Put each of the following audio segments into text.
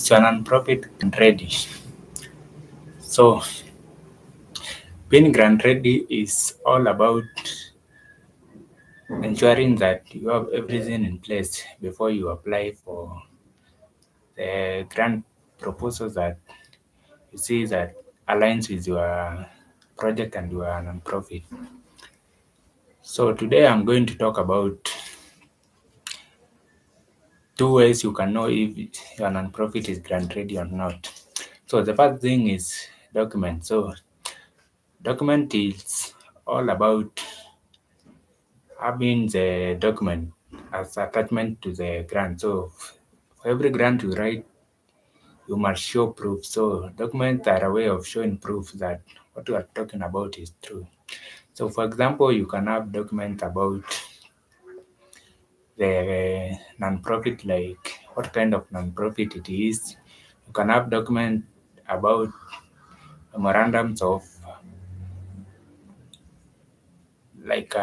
is a non-profit grant ready. So being grant ready is all about ensuring that you have everything in place before you apply for the grant proposals that you see that aligns with your project and your non-profit. So today I'm going to talk about two ways you can know if your non-profit is grant ready or not. So the first thing is document. So document is all about having the document as attachment to the grant. So for every grant you write, you must show proof. So documents are a way of showing proof that what you are talking about is true. So for example, you can have documents about the non-profit, like what kind of non-profit it is. You can have document about memorandums of like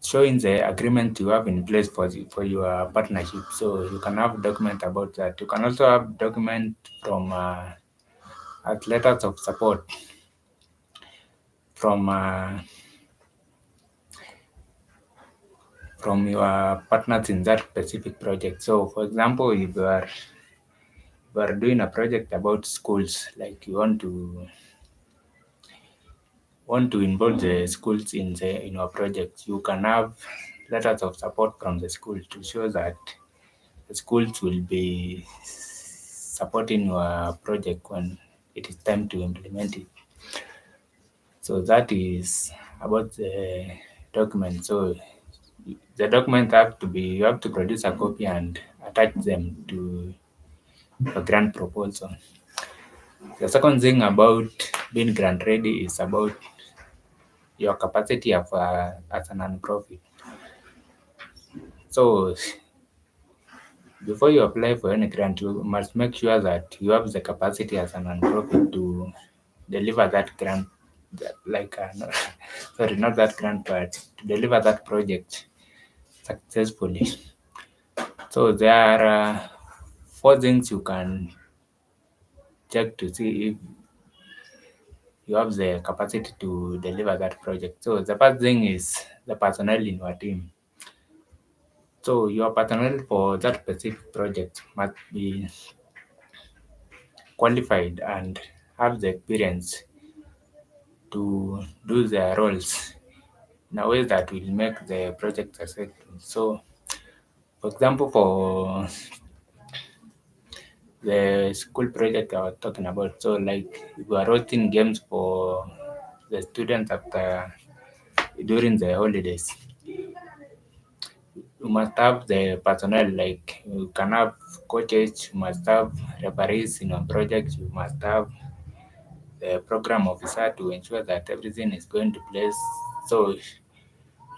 showing the agreement you have in place for your partnership. So you can have document about that. You can also have document from as letters of support from your partners in that specific project. So for example, if you are doing a project about schools, like you want to involve the schools in your project, you can have letters of support from the school to show that the schools will be supporting your project when it is time to implement it. So that is about the document. So the document you have to produce a copy and attach them to a grant proposal. The second thing about being grant ready is about your capacity as a non-profit. So before you apply for any grant, you must make sure that you have the capacity as a non-profit to deliver that grant, like sorry, not that grant, but to deliver that project successfully. So there are four things you can check to see if you have the capacity to deliver that project. So the first thing is the personnel in your team. So your personnel for that specific project must be qualified and have the experience to do their roles in a way that will make the project successful. So, for example, for the school project I was talking about, so like we are hosting games for the students after during the holidays, you must have the personnel, like you can have coaches, you must have referees in a project, you must have the program officer to ensure that everything is going to place. So you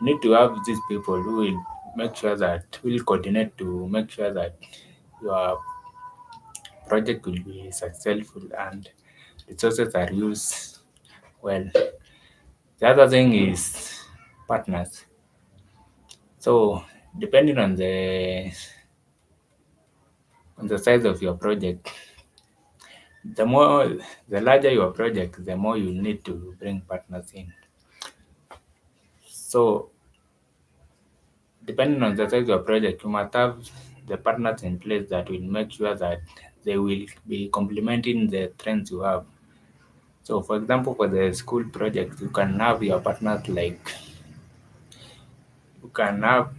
need to have these people who will make sure that will coordinate to make sure that your project will be successful and resources are used well. The other thing is partners. So depending on the size of your project, the more the larger your project, the more you need to bring partners in. So depending on the size of your project, you must have the partners in place that will make sure that they will be complementing the trends you have. So, for example, for the school project, you can have your partners you can have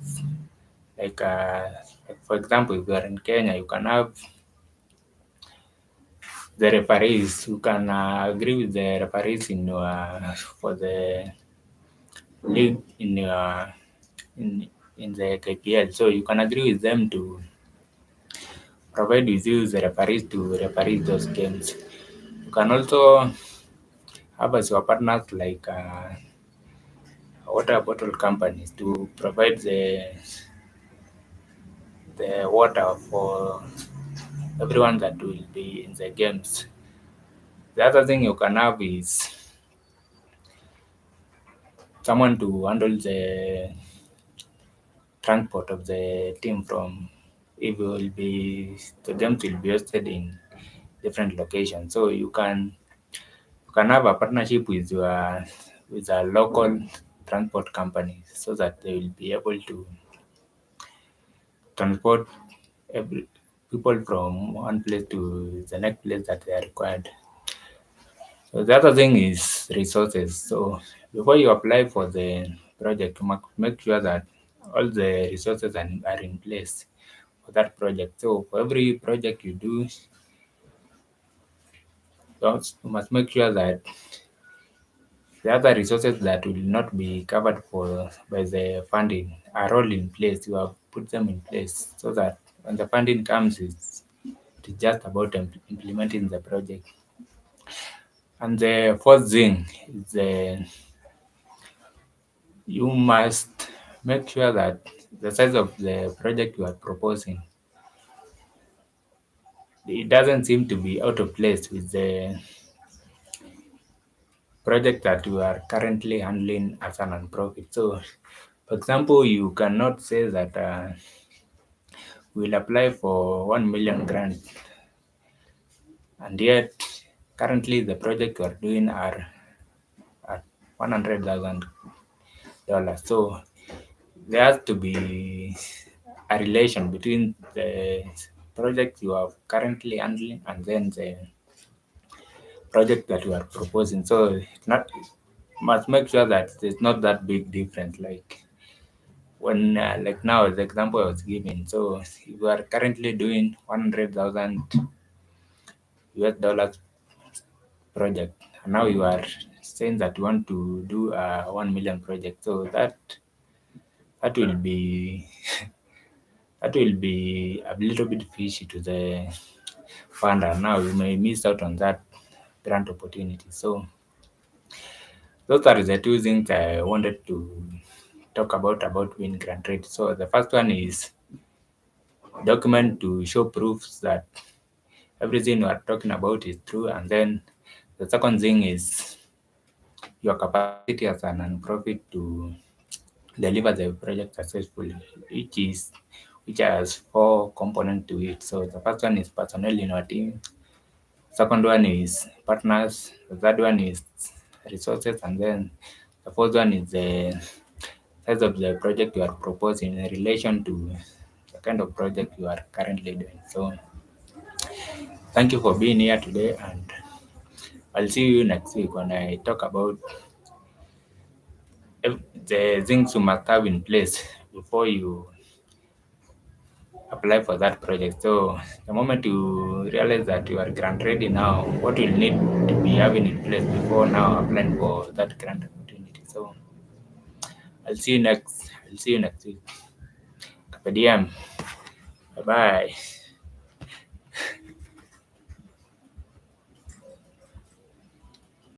like, like for example, if you are in Kenya, you can have the referees. You can agree with the referees in your for the league in in the KPL. So you can agree with them to provide with you the referees to referee those games. You can also have as your partners like water bottle companies to provide the water for everyone that will be in the games. The other thing you can have is someone to handle the transport of the team from it will be the games will be hosted in different locations. So you can have a partnership with a local transport company so that they will be able to transport every, people from one place to the next place that they are required. So the other thing is resources. So before you apply for the project, make sure that all the resources are in place for that project. So for every project you do, you must make sure that the other resources that will not be covered for by the funding are all in place. You have put them in place so that when the funding comes, it's just about implementing the project. And the fourth thing is you must make sure that the size of the project you are proposing, it doesn't seem to be out of place with the project that you are currently handling as a non-profit. So, for example, you cannot say that we'll apply for 1 million grant, and yet currently the project you are doing are at $100,000. So there has to be a relation between the project you are currently handling and then the project that you are proposing. So it's not must make sure that there's not that big difference. Like when like now the example I was giving. So you are currently doing 100,000 US dollars project, and now you are saying that you want to do a 1 million project. So that will be that will be a little bit fishy to the funder. Now you may miss out on that grant opportunity. So those are the two things I wanted to talk about Win Grant Rate. So the first one is document to show proofs that everything you are talking about is true, and then the second thing is your capacity as a non-profit to deliver the project successfully, which has four components to it. So the first one is personnel in our team. Second one is partners. The third one is resources, and then the fourth one is the size of the project you are proposing in relation to the kind of project you are currently doing. So thank you for being here today, and I'll see you next week when I talk about the things you must have in place before you apply for that project. So the moment you realize that you are grant ready now, what you need to be having in place before now applying for that grant opportunity. So I'll see you next week. Carpe diem. Bye bye.